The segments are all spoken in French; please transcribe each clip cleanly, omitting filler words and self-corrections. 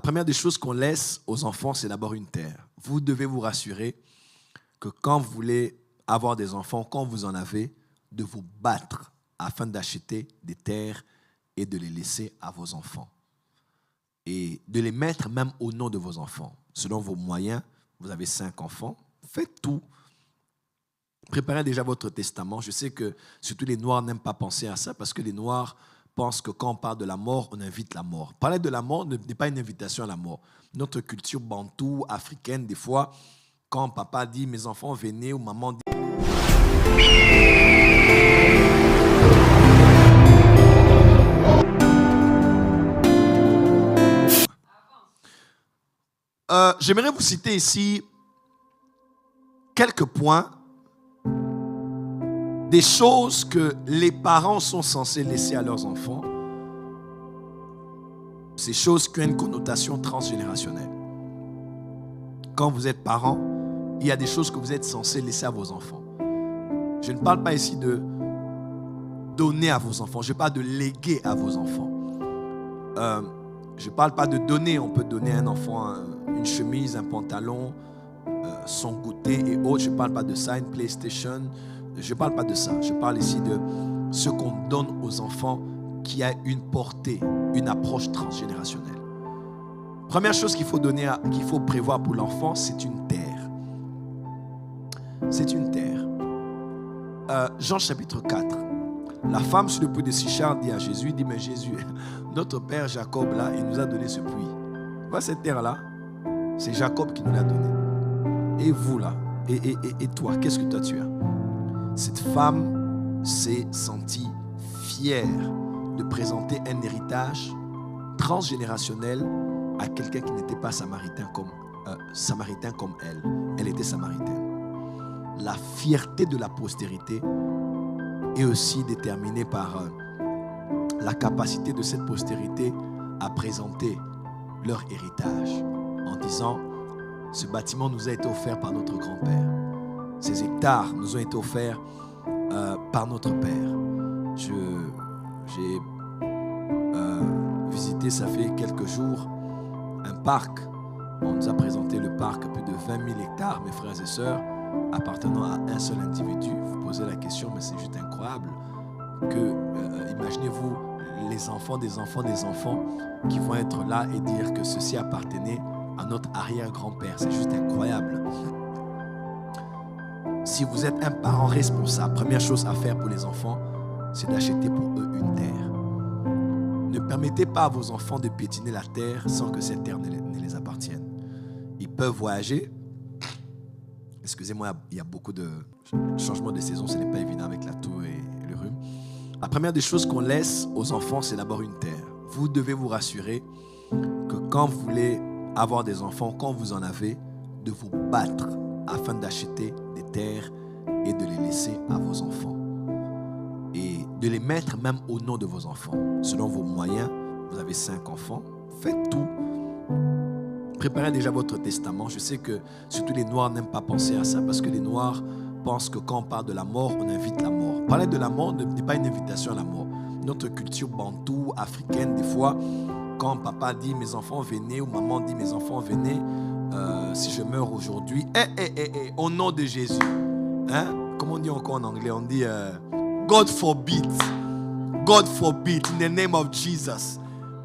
La première des choses qu'on laisse aux enfants, c'est d'abord une terre. Vous devez vous rassurer que quand vous voulez avoir des enfants, quand vous en avez, de vous battre afin d'acheter des terres et de les laisser à vos enfants. Et de les mettre même au nom de vos enfants. Selon vos moyens, vous avez 5 enfants, faites tout. Préparez déjà votre testament. Je sais que surtout les Noirs n'aiment pas penser à ça parce que les Noirs pensent que quand on parle de la mort, on invite la mort. Parler de la mort n'est pas une invitation à la mort. Notre culture bantoue, africaine, des fois, quand papa dit « mes enfants, venez » ou maman dit j'aimerais vous citer ici quelques points des choses que les parents sont censés laisser à leurs enfants. Ces choses qui ont une connotation transgénérationnelle. Quand vous êtes parent, il y a des choses que vous êtes censés laisser à vos enfants. Je ne parle pas ici de donner à vos enfants, je parle de léguer à vos enfants. Je ne parle pas de donner, on peut donner à un enfant une chemise, un pantalon, son goûter et autres. Je ne parle pas de ça, une PlayStation. Je ne parle pas de ça. Je parle ici de ce qu'on donne aux enfants qui a une portée, une approche transgénérationnelle. Première chose qu'il faut prévoir pour l'enfant, c'est une terre. C'est une terre. Jean chapitre 4. La femme sur le puits de Sichar dit à Jésus, dit, mais Jésus, notre père Jacob là, il nous a donné ce puits. Voilà cette terre-là, c'est Jacob qui nous l'a donnée. Et vous là, et toi, qu'est-ce que toi tu as? Cette femme s'est sentie fière de présenter un héritage transgénérationnel à quelqu'un qui n'était pas samaritain comme elle. Elle était samaritaine. La fierté de la postérité est aussi déterminée par la capacité de cette postérité à présenter leur héritage en disant « Ce bâtiment nous a été offert par notre grand-père. Ces hectares nous ont été offerts par notre père. » J'ai visité, ça fait quelques jours, un parc. On nous a présenté le parc, plus de 20 000 hectares, mes frères et sœurs, appartenant à un seul individu. Vous posez la question, mais c'est juste incroyable que, imaginez-vous, les enfants des enfants des enfants qui vont être là et dire que ceci appartenait à notre arrière-grand-père. C'est juste incroyable. Si vous êtes un parent responsable, première chose à faire pour les enfants, c'est d'acheter pour eux une terre. Ne permettez pas à vos enfants de piétiner la terre sans que cette terre ne les appartienne. Ils peuvent voyager. Excusez-moi, il y a beaucoup de changements de saison, ce n'est pas évident avec la toux et le rhume. La première des choses qu'on laisse aux enfants, c'est d'abord une terre. Vous devez vous rassurer que quand vous voulez avoir des enfants, quand vous en avez, de vous battre afin d'acheter des terres et de les laisser à vos enfants. Et de les mettre même au nom de vos enfants. Selon vos moyens, vous avez 5 enfants, faites tout. Préparez déjà votre testament. Je sais que surtout les Noirs n'aiment pas penser à ça parce que les Noirs pensent que quand on parle de la mort, on invite la mort. Parler de la mort n'est pas une invitation à la mort. Notre culture bantoue, africaine, des fois, quand papa dit « mes enfants, venez » ou maman dit « mes enfants, venez », si je meurs aujourd'hui, au nom de Jésus. Hein? Comment on dit encore en anglais? On dit God forbid. God forbid, in the name of Jesus.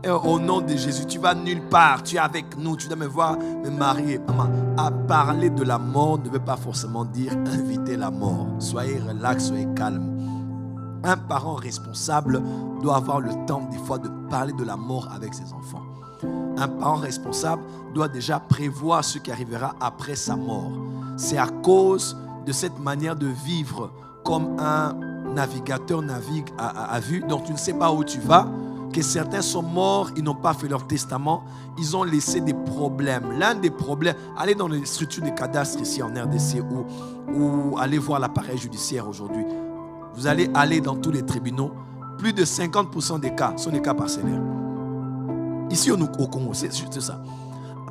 Et au nom de Jésus, tu vas nulle part, tu es avec nous, tu dois me voir, me marier. Maman, à parler de la mort ne veut pas forcément dire inviter la mort. Soyez relax, soyez calme. Un parent responsable doit avoir le temps des fois de parler de la mort avec ses enfants. Un parent responsable doit déjà prévoir ce qui arrivera après sa mort. C'est à cause de cette manière de vivre comme un navigateur navigue à vue, dont tu ne sais pas où tu vas, que certains sont morts, ils n'ont pas fait leur testament, ils ont laissé des problèmes. L'un des problèmes, allez dans les structures de cadastre ici en RDC ou allez voir l'appareil judiciaire aujourd'hui. Vous allez aller dans tous les tribunaux, plus de 50% des cas sont des cas parcellaires. Ici au Congo, c'est juste ça.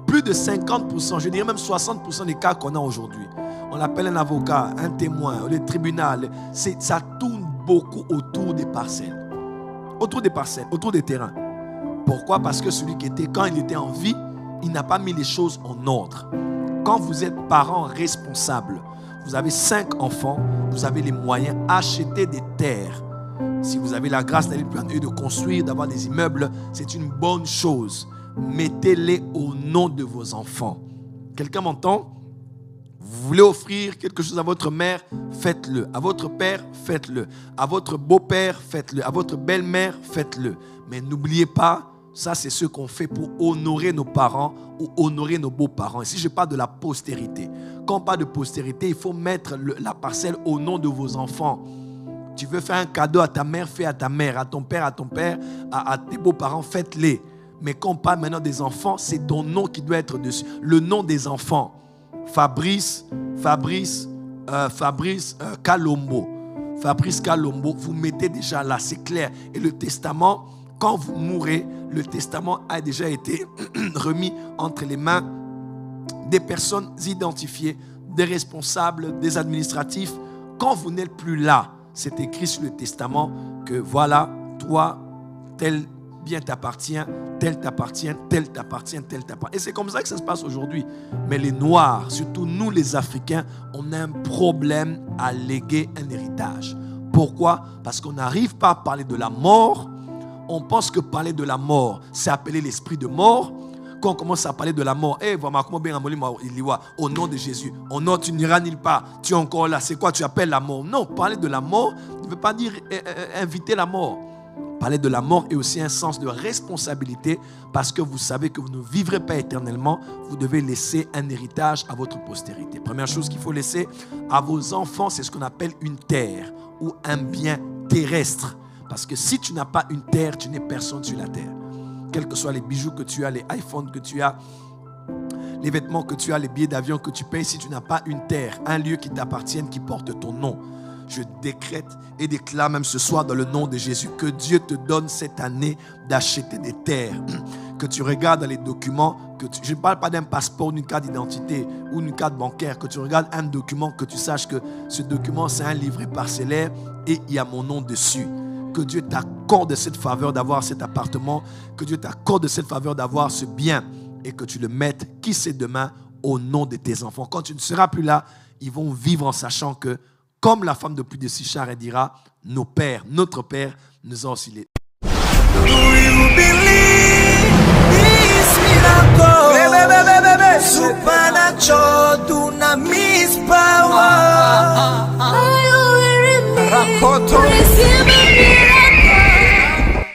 Plus de 50%, je dirais même 60% des cas qu'on a aujourd'hui. On appelle un avocat, un témoin, le tribunal. Ça tourne beaucoup autour des parcelles. Autour des parcelles, autour des terrains. Pourquoi? Parce que celui qui était, quand il était en vie, il n'a pas mis les choses en ordre. Quand vous êtes parent responsable, vous avez 5 enfants, vous avez les moyens, achetez des terres. Si vous avez la grâce d'aller plus loin et de construire, d'avoir des immeubles, c'est une bonne chose. Mettez-les au nom de vos enfants. Quelqu'un m'entend? Vous voulez offrir quelque chose à votre mère, faites-le. À votre père, faites-le. À votre beau-père, faites-le. À votre belle-mère, faites-le. Mais n'oubliez pas, ça c'est ce qu'on fait pour honorer nos parents ou honorer nos beaux-parents. Ici je parle de la postérité. Quand on parle de postérité, il faut mettre la parcelle au nom de vos enfants. Tu veux faire un cadeau à ta mère, fais à ta mère. À ton père, à tes beaux-parents, faites-les. Mais quand on parle maintenant des enfants, c'est ton nom qui doit être dessus. Le nom des enfants. Fabrice Kalombo. Fabrice Kalombo, vous mettez déjà là, c'est clair. Et le testament, quand vous mourrez, le testament a déjà été remis entre les mains des personnes identifiées, des responsables, des administratifs. Quand vous n'êtes plus là, c'est écrit sur le testament que voilà, toi, tel bien t'appartient, tel t'appartient, tel t'appartient, tel t'appartient. Et c'est comme ça que ça se passe aujourd'hui. Mais les Noirs, surtout nous les Africains, on a un problème à léguer un héritage. Pourquoi? Parce qu'on n'arrive pas à parler de la mort. On pense que parler de la mort, c'est appeler l'esprit de mort. Quand on commence à parler de la mort, au nom de Jésus, oh non, tu n'iras nulle part, tu es encore là, c'est quoi tu appelles la mort? Non, parler de la mort ne veut pas dire inviter la mort. Parler de la mort est aussi un sens de responsabilité parce que vous savez que vous ne vivrez pas éternellement. Vous devez laisser un héritage à votre postérité. Première chose qu'il faut laisser à vos enfants, c'est ce qu'on appelle une terre ou un bien terrestre. Parce que si tu n'as pas une terre, tu n'es personne sur la terre. Quels que soient les bijoux que tu as, les iPhones que tu as, les vêtements que tu as, les billets d'avion que tu payes, si tu n'as pas une terre, un lieu qui t'appartienne, qui porte ton nom, je décrète et déclare même ce soir dans le nom de Jésus que Dieu te donne cette année d'acheter des terres. Que tu regardes dans les documents, je ne parle pas d'un passeport, d'une carte d'identité ou d'une carte bancaire, que tu regardes un document, que tu saches que ce document c'est un livret parcellaire et il y a mon nom dessus. Que Dieu t'accorde cette faveur d'avoir cet appartement, que Dieu t'accorde cette faveur d'avoir ce bien et que tu le mettes, qui sait demain, au nom de tes enfants. Quand tu ne seras plus là, ils vont vivre en sachant que comme la femme de Puy de Sichar, elle dira, nos pères, notre père, nous a aussi les...